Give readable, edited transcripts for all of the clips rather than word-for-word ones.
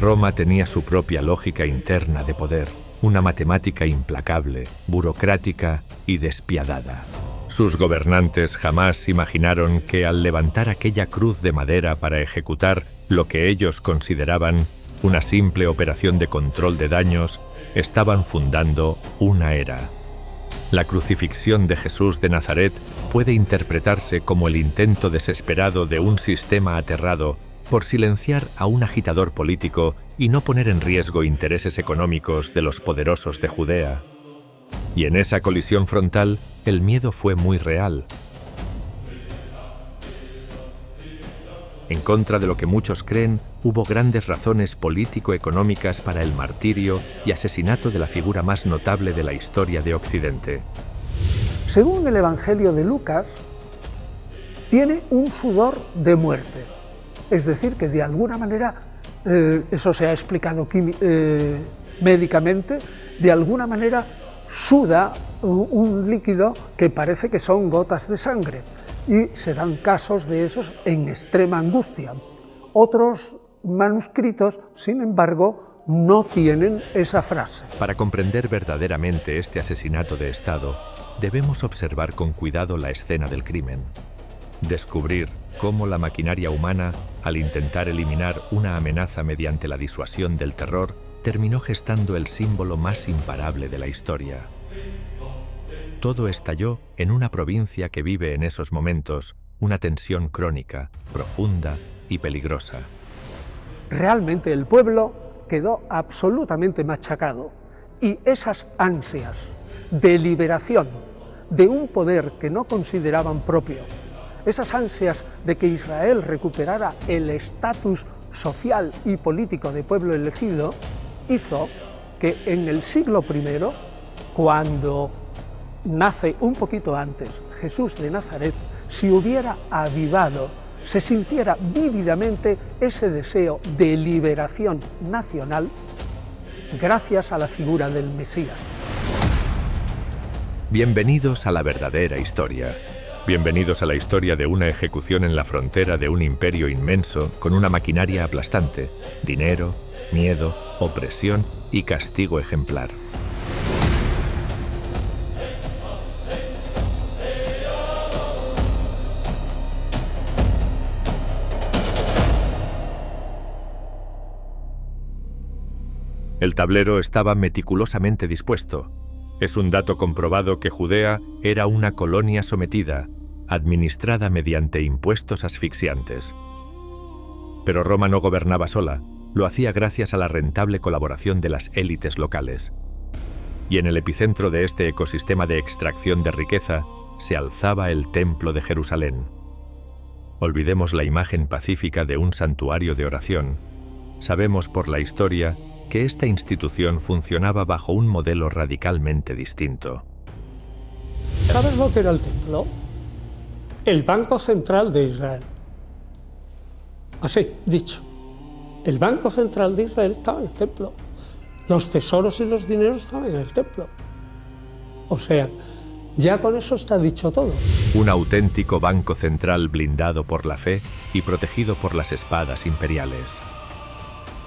Roma tenía su propia lógica interna de poder, una matemática implacable, burocrática y despiadada. Sus gobernantes jamás imaginaron que al levantar aquella cruz de madera para ejecutar lo que ellos consideraban una simple operación de control de daños, estaban fundando una era. La crucifixión de Jesús de Nazaret puede interpretarse como el intento desesperado de un sistema aterrado por silenciar a un agitador político y no poner en riesgo intereses económicos de los poderosos de Judea. Y en esa colisión frontal, el miedo fue muy real. En contra de lo que muchos creen, hubo grandes razones político-económicas para el martirio y asesinato de la figura más notable de la historia de Occidente. Según el Evangelio de Lucas, tiene un sudor de muerte. Es decir, que de alguna manera, eso se ha explicado médicamente, de alguna manera suda un líquido que parece que son gotas de sangre. Y se dan casos de esos en extrema angustia. Otros manuscritos, sin embargo, no tienen esa frase. Para comprender verdaderamente este asesinato de Estado, debemos observar con cuidado la escena del crimen. Descubrir cómo la maquinaria humana, al intentar eliminar una amenaza mediante la disuasión del terror, terminó gestando el símbolo más imparable de la historia. Todo estalló en una provincia que vive en esos momentos una tensión crónica, profunda y peligrosa. Realmente el pueblo quedó absolutamente machacado y esas ansias de liberación de un poder que no consideraban propio, esas ansias de que Israel recuperara el estatus social y político de pueblo elegido, hizo que en el siglo I, cuando nace un poquito antes Jesús de Nazaret, se hubiera avivado, se sintiera vívidamente ese deseo de liberación nacional gracias a la figura del Mesías. Bienvenidos a la verdadera historia. Bienvenidos a la historia de una ejecución en la frontera de un imperio inmenso con una maquinaria aplastante, dinero, miedo, opresión y castigo ejemplar. El tablero estaba meticulosamente dispuesto. Es un dato comprobado que Judea era una colonia sometida, administrada mediante impuestos asfixiantes. Pero Roma no gobernaba sola, lo hacía gracias a la rentable colaboración de las élites locales. Y en el epicentro de este ecosistema de extracción de riqueza se alzaba el Templo de Jerusalén. Olvidemos la imagen pacífica de un santuario de oración. Sabemos por la historia que esta institución funcionaba bajo un modelo radicalmente distinto. ¿Sabes lo que era el templo? El Banco Central de Israel. Así, dicho. El Banco Central de Israel estaba en el templo. Los tesoros y los dineros estaban en el templo. O sea, ya con eso está dicho todo. Un auténtico banco central blindado por la fe y protegido por las espadas imperiales.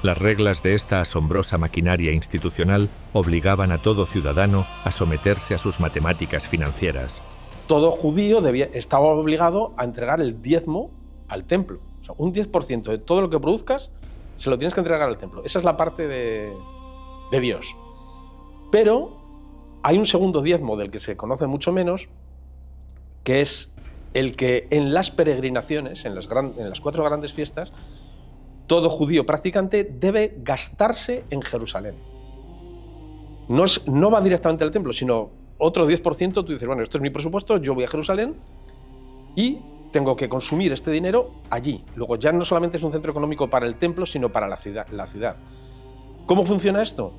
Las reglas de esta asombrosa maquinaria institucional obligaban a todo ciudadano a someterse a sus matemáticas financieras. Todo judío estaba obligado a entregar el diezmo al templo. O sea, un 10% de todo lo que produzcas se lo tienes que entregar al templo. Esa es la parte de Dios. Pero hay un segundo diezmo del que se conoce mucho menos, que es el que en las peregrinaciones, en las 4 grandes fiestas, todo judío practicante debe gastarse en Jerusalén. No va directamente al templo, sino otro 10%, tú dices, bueno, esto es mi presupuesto, yo voy a Jerusalén y tengo que consumir este dinero allí. Luego ya no solamente es un centro económico para el templo, sino para la ciudad. ¿Cómo funciona esto?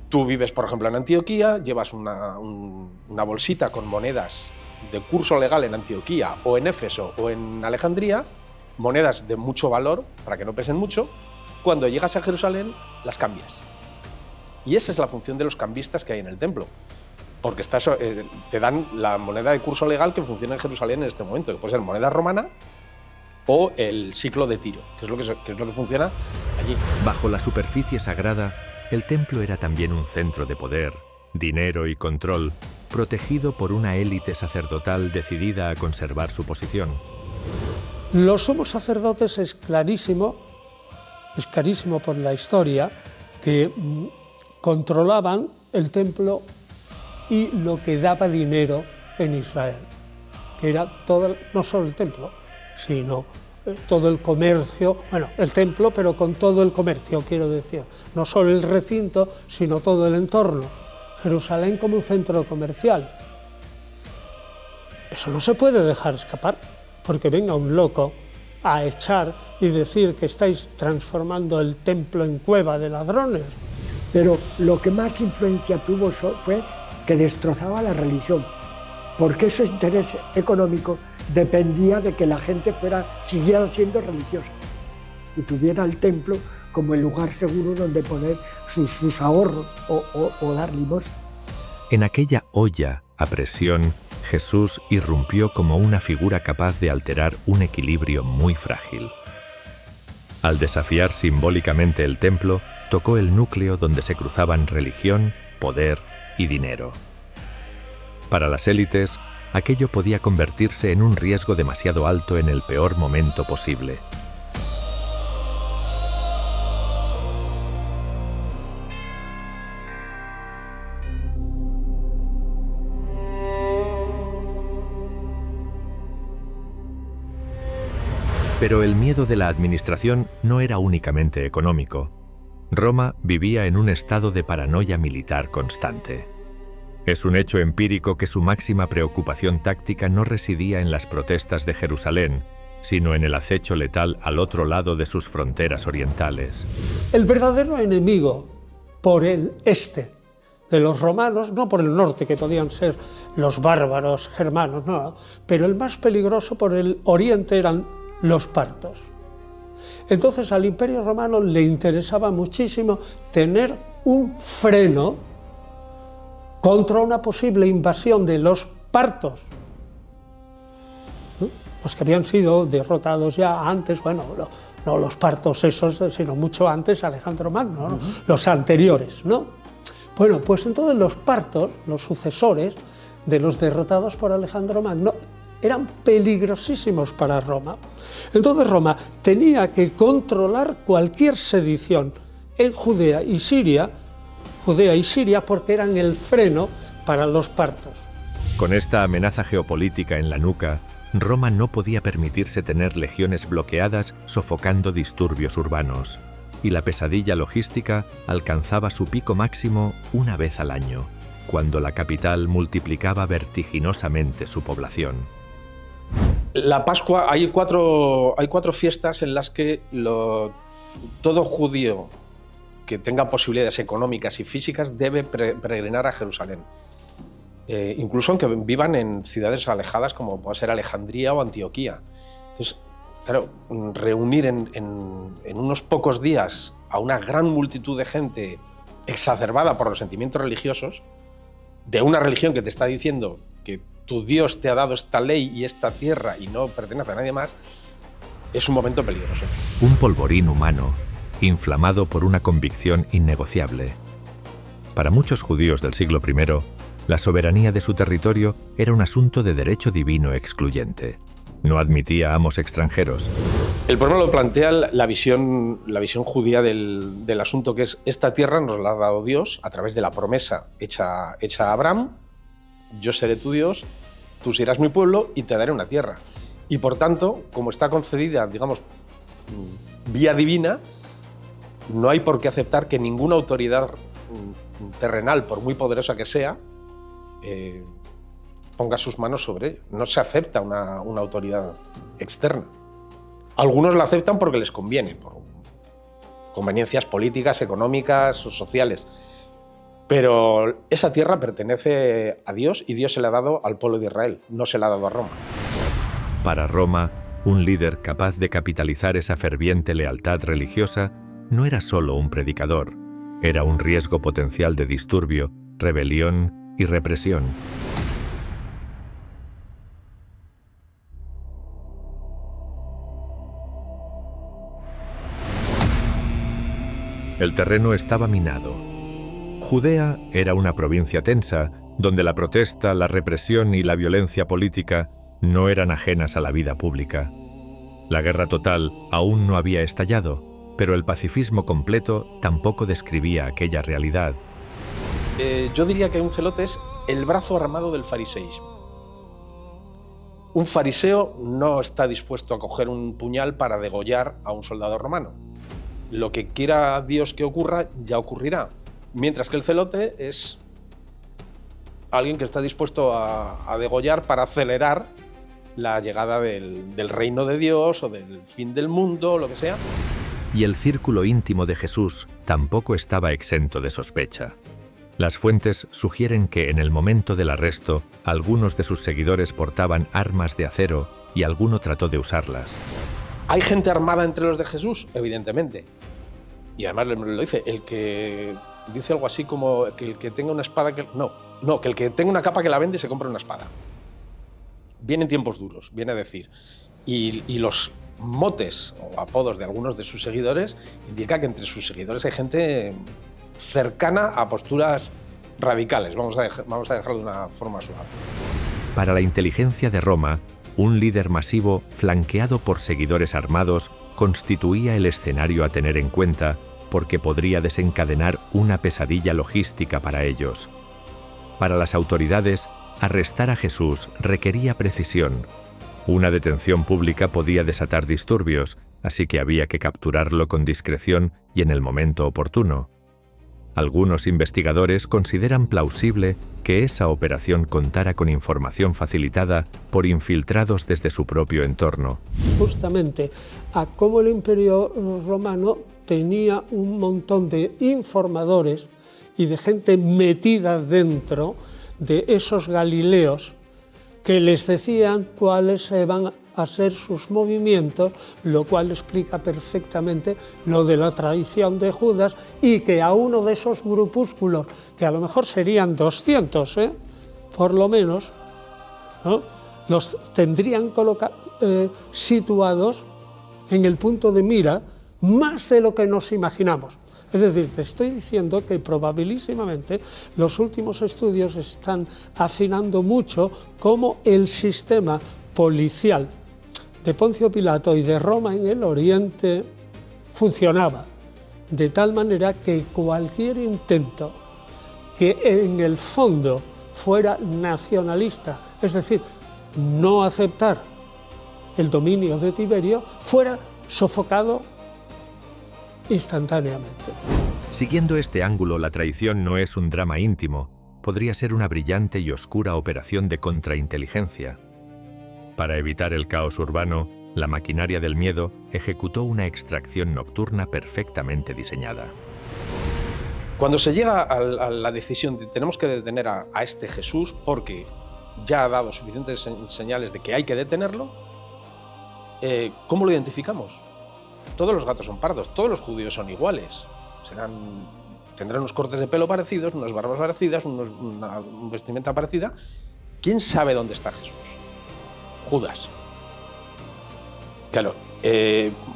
Tú vives, por ejemplo, en Antioquía, llevas una bolsita con monedas de curso legal en Antioquía o en Éfeso o en Alejandría, monedas de mucho valor, para que no pesen mucho. Cuando llegas a Jerusalén, las cambias. Y esa es la función de los cambistas que hay en el templo. Porque te dan la moneda de curso legal que funciona en Jerusalén en este momento, que puede ser moneda romana o el siclo de Tiro, que es lo que funciona allí. Bajo la superficie sagrada, el templo era también un centro de poder, dinero y control, protegido por una élite sacerdotal decidida a conservar su posición. Los sumos sacerdotes es clarísimo por la historia, que controlaban el templo y lo que daba dinero en Israel, que era no solo el templo, sino todo el comercio, bueno, el templo, pero con todo el comercio, quiero decir, no solo el recinto, sino todo el entorno. Jerusalén como un centro comercial. Eso no se puede dejar escapar, porque venga un loco a echar y decir que estáis transformando el templo en cueva de ladrones. Pero lo que más influencia tuvo fue que destrozaba la religión, porque ese interés económico dependía de que la gente siguiera siendo religiosa y tuviera el templo como el lugar seguro donde poner sus ahorros o dar limosna. En aquella olla a presión, Jesús irrumpió como una figura capaz de alterar un equilibrio muy frágil. Al desafiar simbólicamente el templo, tocó el núcleo donde se cruzaban religión, poder y dinero. Para las élites, aquello podía convertirse en un riesgo demasiado alto en el peor momento posible. Pero el miedo de la administración no era únicamente económico. Roma vivía en un estado de paranoia militar constante. Es un hecho empírico que su máxima preocupación táctica no residía en las protestas de Jerusalén, sino en el acecho letal al otro lado de sus fronteras orientales. El verdadero enemigo por el este de los romanos, no por el norte, que podían ser los bárbaros germanos, no, pero el más peligroso por el oriente eran los partos. Entonces al Imperio Romano le interesaba muchísimo tener un freno contra una posible invasión de los partos, los que habían sido derrotados ya antes, bueno, no los partos esos, sino mucho antes, Alejandro Magno, ¿no? Los anteriores, ¿no? Bueno, pues entonces los partos, los sucesores de los derrotados por Alejandro Magno, eran peligrosísimos para Roma. Entonces Roma tenía que controlar cualquier sedición en Judea y Siria, porque eran el freno para los partos. Con esta amenaza geopolítica en la nuca, Roma no podía permitirse tener legiones bloqueadas sofocando disturbios urbanos, y la pesadilla logística alcanzaba su pico máximo una vez al año, cuando la capital multiplicaba vertiginosamente su población. La Pascua, hay cuatro fiestas en las que todo judío que tenga posibilidades económicas y físicas debe peregrinar a Jerusalén. Incluso aunque vivan en ciudades alejadas como puede ser Alejandría o Antioquía. Entonces, claro, reunir en unos pocos días a una gran multitud de gente exacerbada por los sentimientos religiosos, de una religión que te está diciendo que tu Dios te ha dado esta ley y esta tierra y no pertenece a nadie más, es un momento peligroso. Un polvorín humano, inflamado por una convicción innegociable. Para muchos judíos del siglo I, la soberanía de su territorio era un asunto de derecho divino excluyente. No admitía amos extranjeros. El problema lo plantea la visión judía del asunto, que es: esta tierra nos la ha dado Dios a través de la promesa hecha a Abraham. Yo seré tu Dios, tú serás mi pueblo y te daré una tierra. Y por tanto, como está concedida, digamos, vía divina, no hay por qué aceptar que ninguna autoridad terrenal, por muy poderosa que sea, ponga sus manos sobre ello. No se acepta una autoridad externa. Algunos la aceptan porque les conviene, por conveniencias políticas, económicas o sociales. Pero esa tierra pertenece a Dios y Dios se la ha dado al pueblo de Israel, no se la ha dado a Roma. Para Roma, un líder capaz de capitalizar esa ferviente lealtad religiosa no era solo un predicador, era un riesgo potencial de disturbio, rebelión y represión. El terreno estaba minado. Judea era una provincia tensa, donde la protesta, la represión y la violencia política no eran ajenas a la vida pública. La guerra total aún no había estallado, pero el pacifismo completo tampoco describía aquella realidad. Yo diría que un celote es el brazo armado del fariseísmo. Un fariseo no está dispuesto a coger un puñal para degollar a un soldado romano. Lo que quiera Dios que ocurra, ya ocurrirá. Mientras que el celote es alguien que está dispuesto a degollar para acelerar la llegada del reino de Dios o del fin del mundo, lo que sea. Y el círculo íntimo de Jesús tampoco estaba exento de sospecha. Las fuentes sugieren que en el momento del arresto, algunos de sus seguidores portaban armas de acero y alguno trató de usarlas. ¿Hay gente armada entre los de Jesús? Evidentemente. Y además lo dice, el que dice algo así como que el que tenga una espada... que el que tenga una capa que la vende se compra una espada. Vienen tiempos duros, viene a decir. Y los motes o apodos de algunos de sus seguidores indica que entre sus seguidores hay gente cercana a posturas radicales. Vamos a dejarlo de una forma suave. Para la inteligencia de Roma, un líder masivo flanqueado por seguidores armados constituía el escenario a tener en cuenta porque podría desencadenar una pesadilla logística para ellos. Para las autoridades, arrestar a Jesús requería precisión. Una detención pública podía desatar disturbios, así que había que capturarlo con discreción y en el momento oportuno. Algunos investigadores consideran plausible que esa operación contara con información facilitada por infiltrados desde su propio entorno. Justamente a cómo el Imperio Romano tenía un montón de informadores y de gente metida dentro de esos Galileos que les decían cuáles iban a ser sus movimientos, lo cual explica perfectamente lo de la traición de Judas y que a uno de esos grupúsculos, que a lo mejor serían 200, por lo menos, ¿no?, los tendrían situados en el punto de mira más de lo que nos imaginamos. Es decir, te estoy diciendo que probabilísimamente los últimos estudios están afinando mucho cómo el sistema policial de Poncio Pilato y de Roma en el Oriente funcionaba, de tal manera que cualquier intento que en el fondo fuera nacionalista, es decir, no aceptar el dominio de Tiberio, fuera sofocado instantáneamente. Siguiendo este ángulo, la traición no es un drama íntimo, podría ser una brillante y oscura operación de contrainteligencia. Para evitar el caos urbano, la maquinaria del miedo ejecutó una extracción nocturna perfectamente diseñada. Cuando se llega a la decisión de tenemos que detener a este Jesús porque ya ha dado suficientes señales de que hay que detenerlo, ¿cómo lo identificamos? Todos los gatos son pardos, todos los judíos son iguales. Tendrán unos cortes de pelo parecidos, unas barbas parecidas, una vestimenta parecida. ¿Quién sabe dónde está Jesús? Judas. Claro,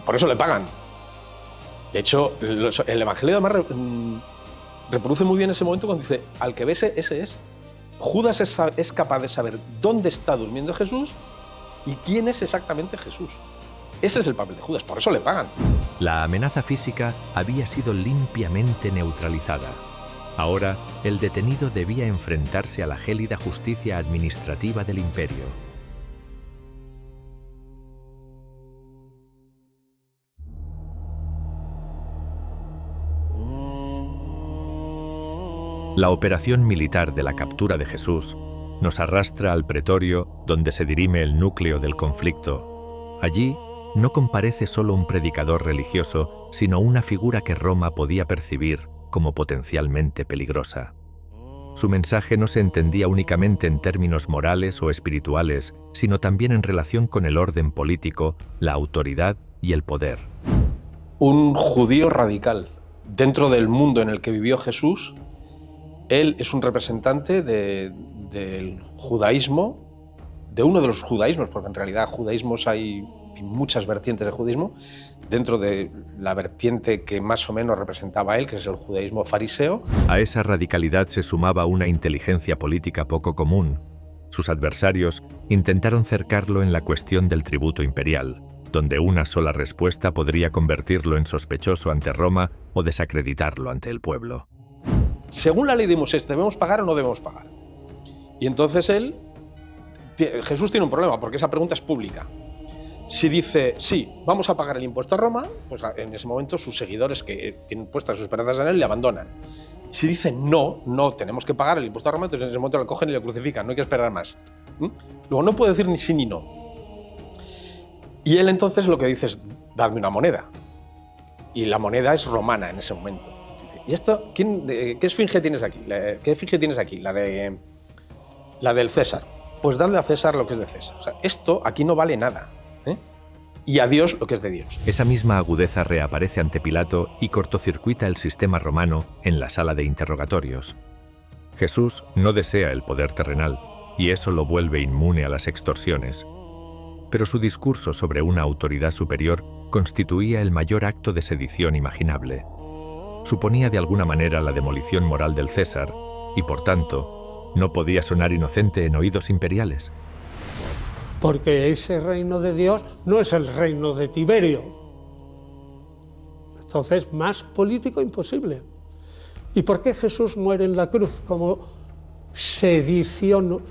por eso le pagan. De hecho, el Evangelio además reproduce muy bien ese momento cuando dice, al que ves, ese es. Judas es capaz de saber dónde está durmiendo Jesús y quién es exactamente Jesús. Ese es el papel de Judas, por eso le pagan. La amenaza física había sido limpiamente neutralizada. Ahora, el detenido debía enfrentarse a la gélida justicia administrativa del imperio. La operación militar de la captura de Jesús nos arrastra al pretorio donde se dirime el núcleo del conflicto. Allí no comparece solo un predicador religioso, sino una figura que Roma podía percibir como potencialmente peligrosa. Su mensaje no se entendía únicamente en términos morales o espirituales, sino también en relación con el orden político, la autoridad y el poder. Un judío radical. Dentro del mundo en el que vivió Jesús, él es un representante del judaísmo, de uno de los judaísmos, porque en realidad judaísmos hay muchas vertientes del judaísmo, dentro de la vertiente que más o menos representaba él, que es el judaísmo fariseo. A esa radicalidad se sumaba una inteligencia política poco común. Sus adversarios intentaron cercarlo en la cuestión del tributo imperial, donde una sola respuesta podría convertirlo en sospechoso ante Roma o desacreditarlo ante el pueblo. Según la ley de Moisés, ¿debemos pagar o no debemos pagar? Y entonces Jesús tiene un problema, porque esa pregunta es pública. Si dice, sí, vamos a pagar el impuesto a Roma, pues en ese momento sus seguidores que tienen puestas sus esperanzas en él le abandonan. Si dice, no tenemos que pagar el impuesto a Roma, entonces en ese momento le cogen y le crucifican, no hay que esperar más. Luego no puede decir ni sí ni no. Y él entonces lo que dice es, dadme una moneda. Y la moneda es romana en ese momento. Dice, ¿y esto? ¿Qué esfinge tienes aquí? ¿Qué efigie tienes aquí? La del César. Pues dadle a César lo que es de César. O sea, esto aquí no vale nada. Y a Dios lo que es de Dios. Esa misma agudeza reaparece ante Pilato y cortocircuita el sistema romano en la sala de interrogatorios. Jesús no desea el poder terrenal, y eso lo vuelve inmune a las extorsiones. Pero su discurso sobre una autoridad superior constituía el mayor acto de sedición imaginable. Suponía de alguna manera la demolición moral del César, y por tanto, no podía sonar inocente en oídos imperiales. Porque ese reino de Dios no es el reino de Tiberio. Entonces, más político imposible. ¿Y por qué Jesús muere en la cruz como sedicioso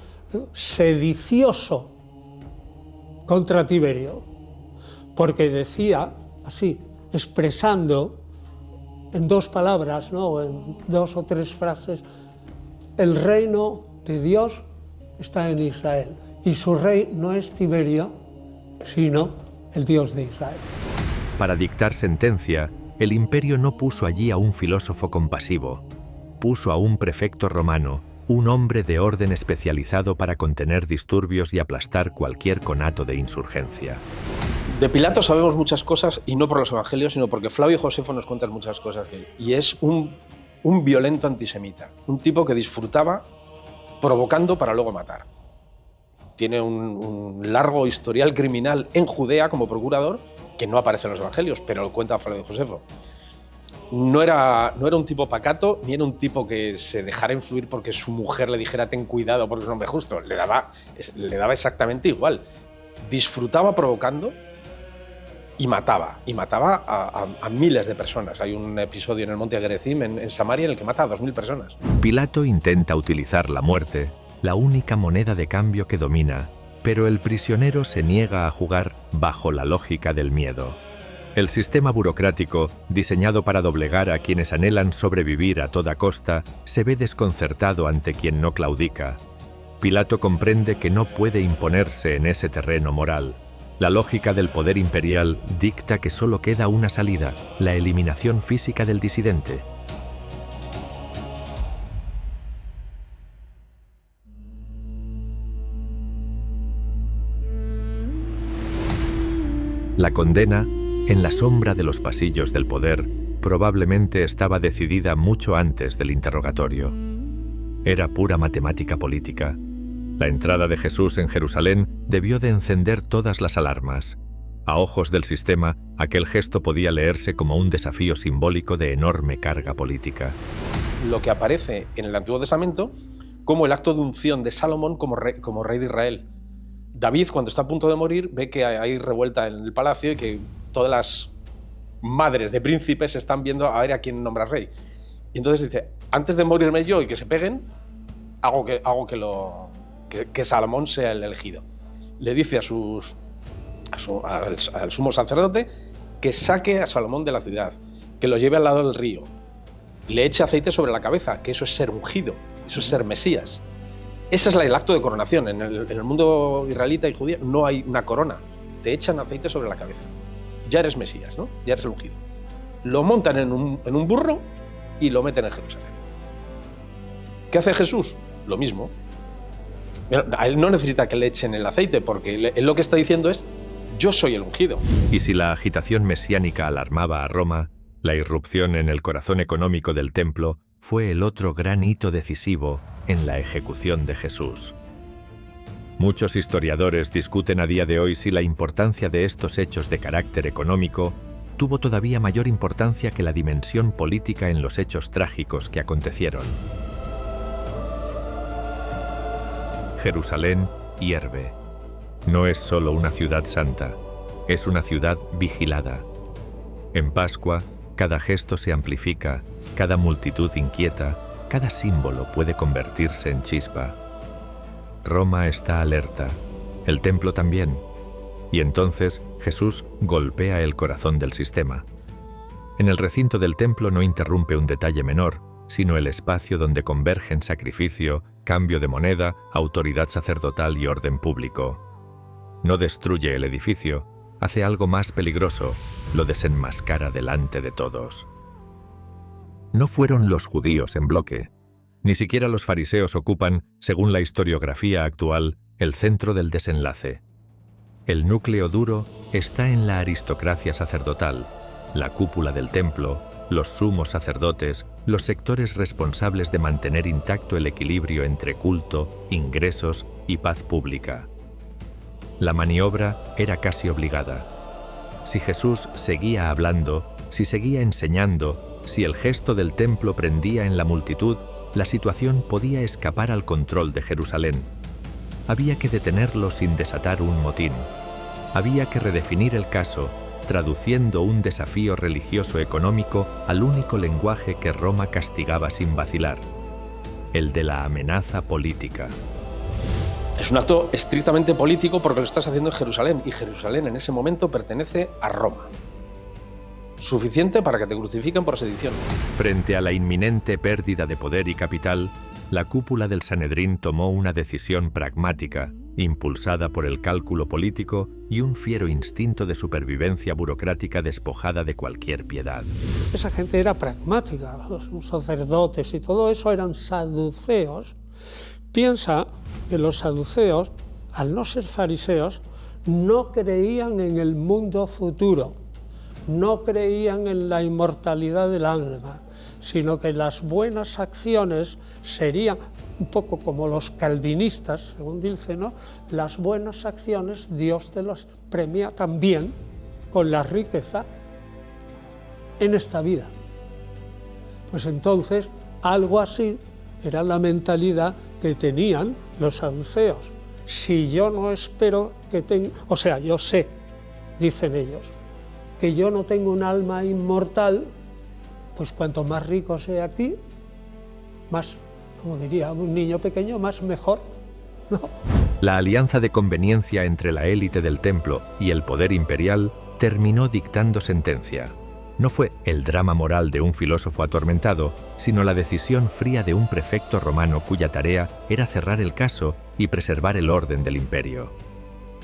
contra Tiberio? Porque decía, así, expresando en dos palabras, ¿no? En 2 o 3 frases, el reino de Dios está en Israel. Y su rey no es Tiberio, sino el Dios de Israel. Para dictar sentencia, el imperio no puso allí a un filósofo compasivo. Puso a un prefecto romano, un hombre de orden especializado para contener disturbios y aplastar cualquier conato de insurgencia. De Pilato sabemos muchas cosas, y no por los evangelios, sino porque Flavio Josefo nos cuenta muchas cosas de él. Y es un violento antisemita, un tipo que disfrutaba provocando para luego matar. Tiene un largo historial criminal en Judea como procurador que no aparece en los evangelios, pero lo cuenta Flavio Josefo. No era un tipo pacato, ni era un tipo que se dejara influir porque su mujer le dijera ten cuidado porque es un hombre justo. Le daba exactamente igual. Disfrutaba provocando y mataba a miles de personas. Hay un episodio en el monte Gerizim, en Samaria, en el que mata a 2000 personas. Pilato intenta utilizar la muerte, la única moneda de cambio que domina, pero el prisionero se niega a jugar bajo la lógica del miedo. El sistema burocrático, diseñado para doblegar a quienes anhelan sobrevivir a toda costa, se ve desconcertado ante quien no claudica. Pilato comprende que no puede imponerse en ese terreno moral. La lógica del poder imperial dicta que solo queda una salida, la eliminación física del disidente. La condena, en la sombra de los pasillos del poder, probablemente estaba decidida mucho antes del interrogatorio. Era pura matemática política. La entrada de Jesús en Jerusalén debió de encender todas las alarmas. A ojos del sistema, aquel gesto podía leerse como un desafío simbólico de enorme carga política. Lo que aparece en el Antiguo Testamento como el acto de unción de Salomón como rey de Israel. David, cuando está a punto de morir, ve que hay revuelta en el palacio y que todas las madres de príncipes están viendo a ver a quién nombra rey. Y entonces dice, antes de morirme yo y que se peguen, hago que Salomón sea el elegido. Le dice al sumo sacerdote que saque a Salomón de la ciudad, que lo lleve al lado del río, le eche aceite sobre la cabeza, que eso es ser ungido, eso es ser Mesías. Ese es el acto de coronación. En el mundo israelita y judío no hay una corona. Te echan aceite sobre la cabeza. Ya eres Mesías, ¿no? Ya eres el ungido. Lo montan en un burro y lo meten en Jerusalén. ¿Qué hace Jesús? Lo mismo. A él no necesita que le echen el aceite, porque él lo que está diciendo es, yo soy el ungido. Y si la agitación mesiánica alarmaba a Roma, la irrupción en el corazón económico del templo fue el otro gran hito decisivo en la ejecución de Jesús. Muchos historiadores discuten a día de hoy si la importancia de estos hechos de carácter económico tuvo todavía mayor importancia que la dimensión política en los hechos trágicos que acontecieron. Jerusalén hierve. No es solo una ciudad santa, es una ciudad vigilada. En Pascua, cada gesto se amplifica, cada multitud inquieta, cada símbolo puede convertirse en chispa. Roma está alerta, el templo también, y entonces Jesús golpea el corazón del sistema. En el recinto del templo no interrumpe un detalle menor, sino el espacio donde convergen sacrificio, cambio de moneda, autoridad sacerdotal y orden público. No destruye el edificio, hace algo más peligroso, lo desenmascara delante de todos. No fueron los judíos en bloque. Ni siquiera los fariseos ocupan, según la historiografía actual, el centro del desenlace. El núcleo duro está en la aristocracia sacerdotal, la cúpula del templo, los sumos sacerdotes, los sectores responsables de mantener intacto el equilibrio entre culto, ingresos y paz pública. La maniobra era casi obligada. Si Jesús seguía hablando, si seguía enseñando, si el gesto del templo prendía en la multitud, la situación podía escapar al control de Jerusalén. Había que detenerlo sin desatar un motín. Había que redefinir el caso, traduciendo un desafío religioso económico al único lenguaje que Roma castigaba sin vacilar, el de la amenaza política. Es un acto estrictamente político porque lo estás haciendo en Jerusalén, y Jerusalén en ese momento pertenece a Roma. Suficiente para que te crucifiquen por sedición. Frente a la inminente pérdida de poder y capital, la cúpula del Sanedrín tomó una decisión pragmática, impulsada por el cálculo político y un fiero instinto de supervivencia burocrática despojada de cualquier piedad. Esa gente era pragmática, los sacerdotes y todo eso eran saduceos. Piensa que los saduceos, al no ser fariseos, no creían en el mundo futuro, no creían en la inmortalidad del alma, sino que las buenas acciones serían, un poco como los calvinistas, según dice, ¿no? Las buenas acciones Dios te las premia también con la riqueza en esta vida. Pues entonces, algo así era la mentalidad que tenían los saduceos. Si yo no espero que tenga, o sea, yo sé, dicen ellos, que yo no tengo un alma inmortal, pues cuanto más rico sea aquí, más, como diría un niño pequeño, más mejor, ¿no? La alianza de conveniencia entre la élite del templo y el poder imperial terminó dictando sentencia. No fue el drama moral de un filósofo atormentado, sino la decisión fría de un prefecto romano cuya tarea era cerrar el caso y preservar el orden del imperio.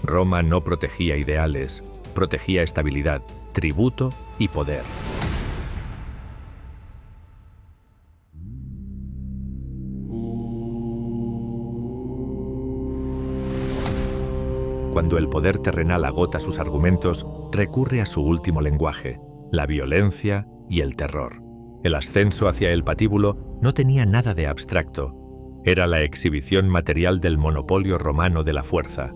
Roma no protegía ideales, protegía estabilidad, tributo y poder. Cuando el poder terrenal agota sus argumentos, recurre a su último lenguaje, la violencia y el terror. El ascenso hacia el patíbulo no tenía nada de abstracto. Era la exhibición material del monopolio romano de la fuerza.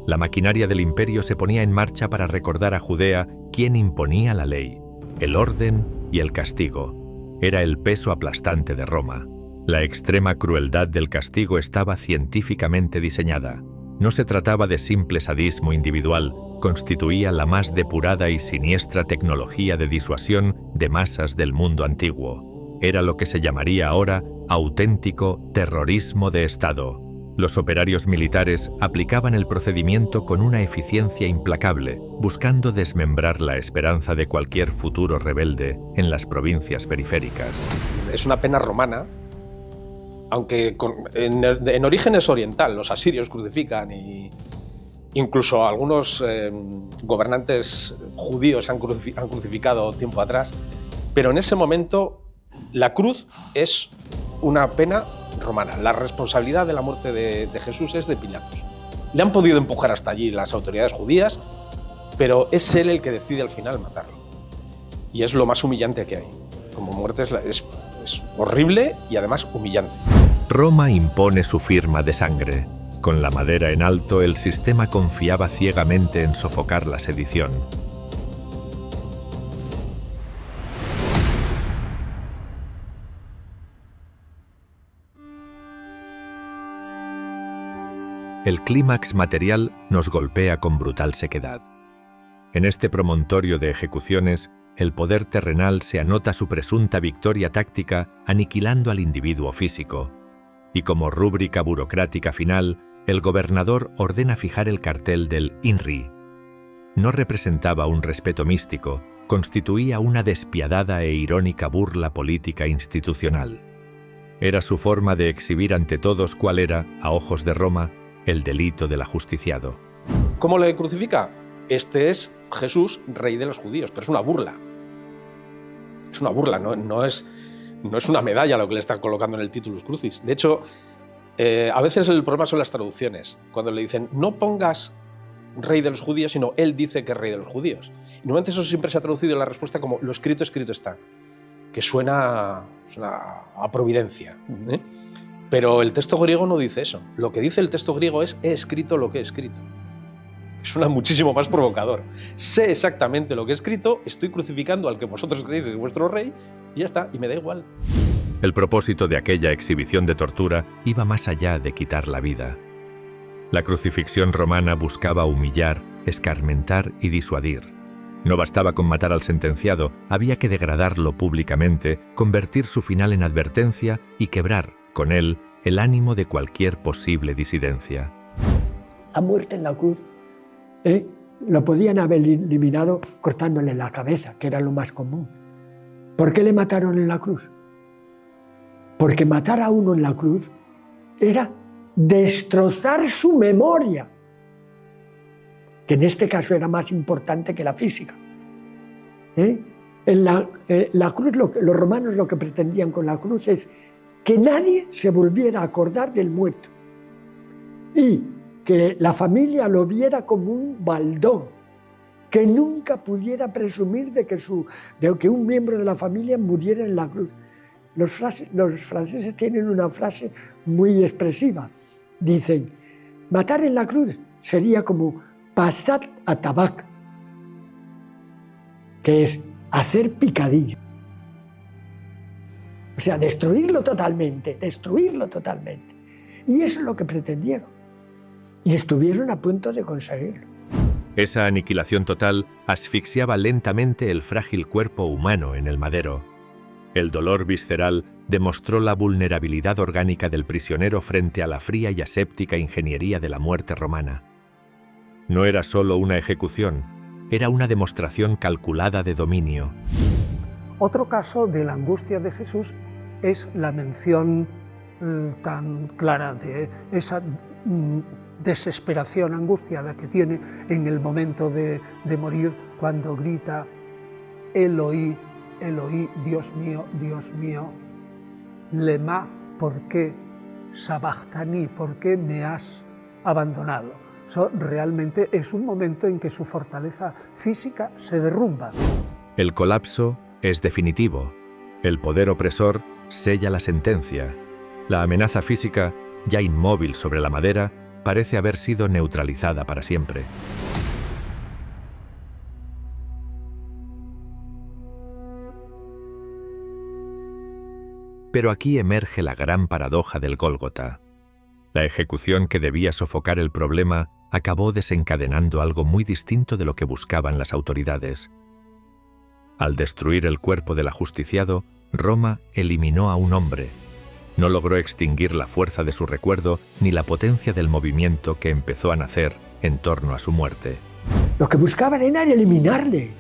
La maquinaria del imperio se ponía en marcha para recordar a Judea quién imponía la ley, el orden y el castigo. Era el peso aplastante de Roma. La extrema crueldad del castigo estaba científicamente diseñada. No se trataba de simple sadismo individual, constituía la más depurada y siniestra tecnología de disuasión de masas del mundo antiguo. Era lo que se llamaría ahora auténtico terrorismo de Estado. Los operarios militares aplicaban el procedimiento con una eficiencia implacable, buscando desmembrar la esperanza de cualquier futuro rebelde en las provincias periféricas. Es una pena romana, aunque en origen es oriental. Los asirios crucifican y incluso algunos gobernantes judíos han crucificado tiempo atrás, pero en ese momento la cruz es una pena romana. La responsabilidad de la muerte de Jesús es de Pilatos. Le han podido empujar hasta allí las autoridades judías, pero es él el que decide al final matarlo. Y es lo más humillante que hay. Como muerte es horrible y además humillante. Roma impone su firma de sangre. Con la madera en alto, el sistema confiaba ciegamente en sofocar la sedición. el clímax material nos golpea con brutal sequedad. En este promontorio de ejecuciones, el poder terrenal se anota su presunta victoria táctica aniquilando al individuo físico, y como rúbrica burocrática final, el gobernador ordena fijar el cartel del INRI. No representaba un respeto místico, constituía una despiadada e irónica burla política institucional. Era su forma de exhibir ante todos cuál era, a ojos de Roma, el delito del ajusticiado. ¿Cómo le crucifica? Este es Jesús, rey de los judíos, pero es una burla. Es una burla, no es una medalla lo que le están colocando en el Titulus Crucis. De hecho, a veces el problema son las traducciones. Cuando le dicen, no pongas rey de los judíos, sino él dice que es rey de los judíos. Y normalmente eso siempre se ha traducido en la respuesta como lo escrito, escrito está, que suena a providencia. Pero el texto griego no dice eso. Lo que dice el texto griego es, he escrito lo que he escrito. Suena muchísimo más provocador. Sé exactamente lo que he escrito, estoy crucificando al que vosotros creéis que es vuestro rey, y ya está, y me da igual. El propósito de aquella exhibición de tortura iba más allá de quitar la vida. La crucifixión romana buscaba humillar, escarmentar y disuadir. No bastaba con matar al sentenciado, había que degradarlo públicamente, convertir su final en advertencia y quebrar, con él, el ánimo de cualquier posible disidencia. La muerte en la cruz lo podían haber eliminado cortándole la cabeza, que era lo más común. ¿Por qué le mataron en la cruz? Porque matar a uno en la cruz era destrozar su memoria, que en este caso era más importante que la física. En la cruz, los romanos lo que pretendían con la cruz es que nadie se volviera a acordar del muerto y que la familia lo viera como un baldón, que nunca pudiera presumir de que un miembro de la familia muriera en la cruz. Los franceses tienen una frase muy expresiva. Dicen, matar en la cruz sería como pasar a tabac, que es hacer picadillo. O sea, destruirlo totalmente. Y eso es lo que pretendieron. Y estuvieron a punto de conseguirlo. Esa aniquilación total asfixiaba lentamente el frágil cuerpo humano en el madero. El dolor visceral demostró la vulnerabilidad orgánica del prisionero frente a la fría y aséptica ingeniería de la muerte romana. No era solo una ejecución, era una demostración calculada de dominio. Otro caso de la angustia de Jesús es la mención tan clara de esa desesperación angustiada que tiene en el momento de morir, cuando grita, Eloí, Eloí, Dios mío, lema, ¿por qué sabachthani? ¿Por qué me has abandonado? Eso realmente es un momento en que su fortaleza física se derrumba. El colapso es definitivo. El poder opresor sella la sentencia. La amenaza física, ya inmóvil sobre la madera, parece haber sido neutralizada para siempre. Pero aquí emerge la gran paradoja del Gólgota. La ejecución que debía sofocar el problema acabó desencadenando algo muy distinto de lo que buscaban las autoridades. Al destruir el cuerpo del ajusticiado, Roma eliminó a un hombre. No logró extinguir la fuerza de su recuerdo ni la potencia del movimiento que empezó a nacer en torno a su muerte. Lo que buscaban era eliminarle.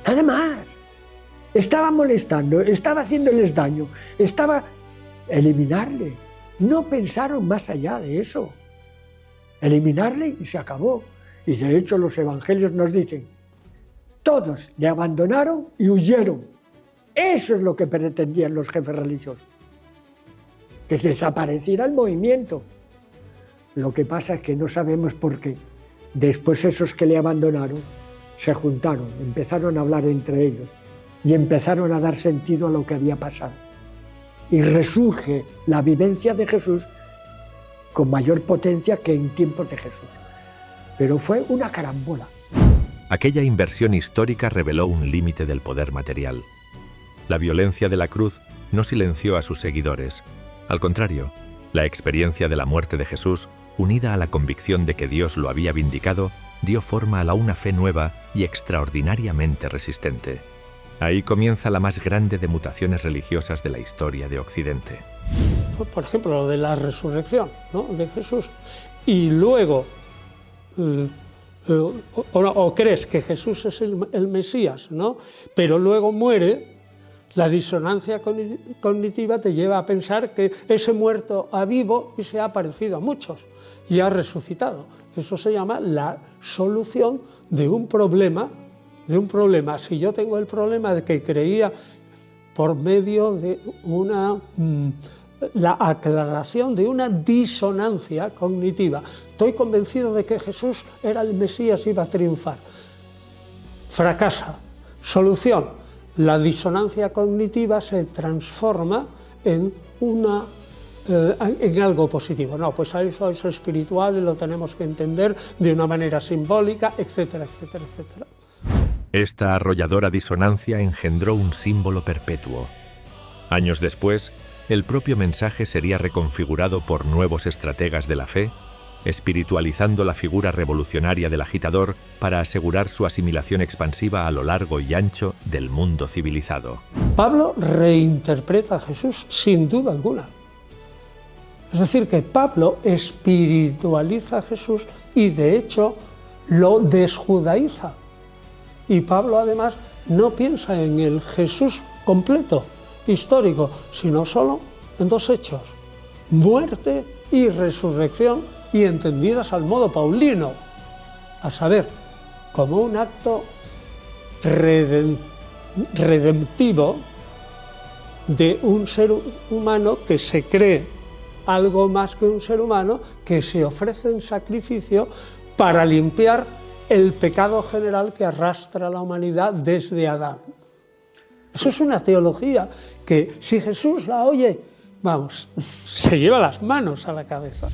Nada más. Estaba molestando, estaba haciéndoles daño, estaba eliminarle. No pensaron más allá de eso. Eliminarle y se acabó. Y de hecho los evangelios nos dicen, todos le abandonaron y huyeron. Eso es lo que pretendían los jefes religiosos. Que desapareciera el movimiento. Lo que pasa es que no sabemos por qué. Después esos que le abandonaron se juntaron, empezaron a hablar entre ellos y empezaron a dar sentido a lo que había pasado. Y resurge la vivencia de Jesús con mayor potencia que en tiempos de Jesús. Pero fue una carambola. Aquella inversión histórica reveló un límite del poder material. La violencia de la cruz no silenció a sus seguidores. Al contrario, la experiencia de la muerte de Jesús unida a la convicción de que Dios lo había vindicado, dio forma a una fe nueva y extraordinariamente resistente. Ahí comienza la más grande de mutaciones religiosas de la historia de Occidente. Por ejemplo, lo de la resurrección, ¿no?, de Jesús. Y luego, o crees que Jesús es el Mesías, ¿no?, pero luego muere. La disonancia cognitiva te lleva a pensar que ese muerto ha vivo y se ha parecido a muchos y ha resucitado. Eso se llama la solución de un problema. Si yo tengo el problema de que creía por medio de la aclaración de una disonancia cognitiva, estoy convencido de que Jesús era el Mesías y iba a triunfar. Fracasa. Solución. La disonancia cognitiva se transforma en algo positivo. No, pues eso es espiritual y lo tenemos que entender de una manera simbólica, etcétera, etcétera, etcétera. Esta arrolladora disonancia engendró un símbolo perpetuo. Años después, el propio mensaje sería reconfigurado por nuevos estrategas de la fe, espiritualizando la figura revolucionaria del agitador para asegurar su asimilación expansiva a lo largo y ancho del mundo civilizado. Pablo reinterpreta a Jesús sin duda alguna. Es decir, que Pablo espiritualiza a Jesús y de hecho lo desjudaiza. Y Pablo además no piensa en el Jesús completo, histórico, sino solo en dos hechos: muerte y resurrección, y entendidas al modo paulino, a saber, como un acto redemptivo de un ser humano que se cree algo más que un ser humano, que se ofrece en sacrificio para limpiar el pecado general que arrastra a la humanidad desde Adán. Eso es una teología que, si Jesús la oye, vamos, se lleva las manos a la cabeza.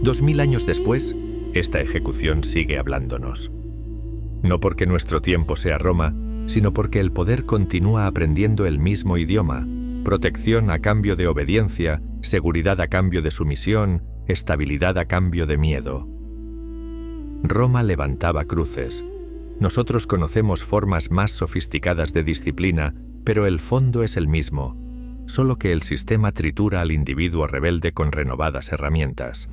Dos 2000 años después, esta ejecución sigue hablándonos. No porque nuestro tiempo sea Roma, sino porque el poder continúa aprendiendo el mismo idioma: protección a cambio de obediencia, seguridad a cambio de sumisión, estabilidad a cambio de miedo. Roma levantaba cruces. Nosotros conocemos formas más sofisticadas de disciplina, pero el fondo es el mismo, solo que el sistema tritura al individuo rebelde con renovadas herramientas.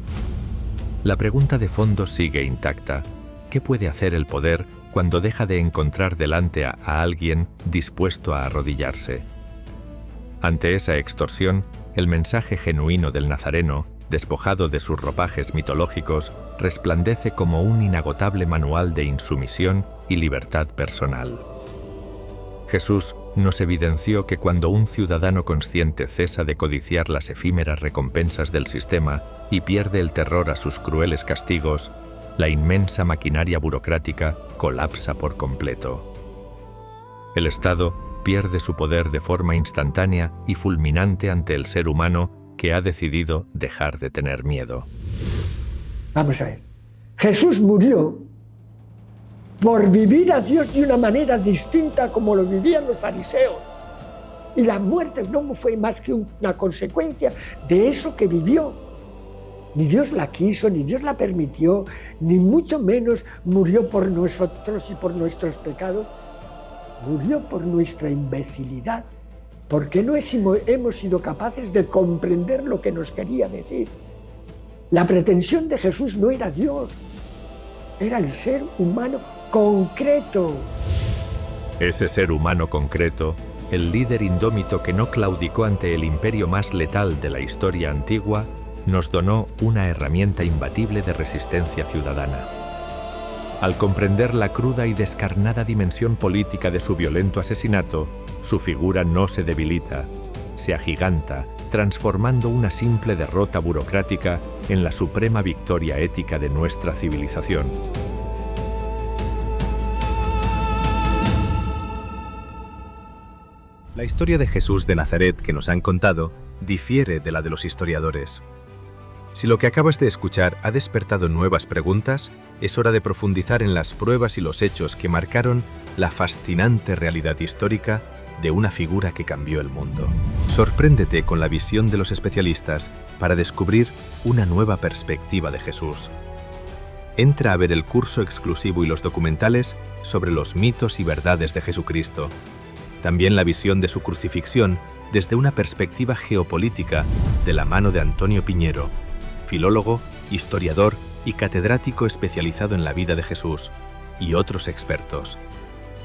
La pregunta de fondo sigue intacta: ¿qué puede hacer el poder cuando deja de encontrar delante a alguien dispuesto a arrodillarse? Ante esa extorsión, el mensaje genuino del Nazareno, despojado de sus ropajes mitológicos, resplandece como un inagotable manual de insumisión y libertad personal. Jesús nos evidenció que cuando un ciudadano consciente cesa de codiciar las efímeras recompensas del sistema y pierde el terror a sus crueles castigos, la inmensa maquinaria burocrática colapsa por completo. El Estado pierde su poder de forma instantánea y fulminante ante el ser humano que ha decidido dejar de tener miedo. Vamos a ver. Jesús murió por vivir a Dios de una manera distinta como lo vivían los fariseos. Y la muerte no fue más que una consecuencia de eso que vivió. Ni Dios la quiso, ni Dios la permitió, ni mucho menos murió por nosotros y por nuestros pecados. Murió por nuestra imbecilidad, porque no hemos sido capaces de comprender lo que nos quería decir. La pretensión de Jesús no era Dios, era el ser humano concreto. Ese ser humano concreto, el líder indómito que no claudicó ante el imperio más letal de la historia antigua, nos donó una herramienta imbatible de resistencia ciudadana. Al comprender la cruda y descarnada dimensión política de su violento asesinato, su figura no se debilita, se agiganta, transformando una simple derrota burocrática en la suprema victoria ética de nuestra civilización. La historia de Jesús de Nazaret que nos han contado difiere de la de los historiadores. Si lo que acabas de escuchar ha despertado nuevas preguntas, es hora de profundizar en las pruebas y los hechos que marcaron la fascinante realidad histórica de una figura que cambió el mundo. Sorpréndete con la visión de los especialistas para descubrir una nueva perspectiva de Jesús. Entra a ver el curso exclusivo y los documentales sobre los mitos y verdades de Jesucristo. También la visión de su crucifixión desde una perspectiva geopolítica de la mano de Antonio Piñero, filólogo, historiador y catedrático especializado en la vida de Jesús, y otros expertos.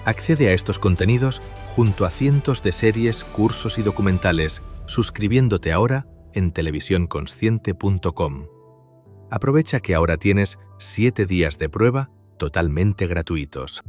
Accede a estos contenidos junto a cientos de series, cursos y documentales, suscribiéndote ahora en televisiónconsciente.com. Aprovecha que ahora tienes 7 días de prueba totalmente gratuitos.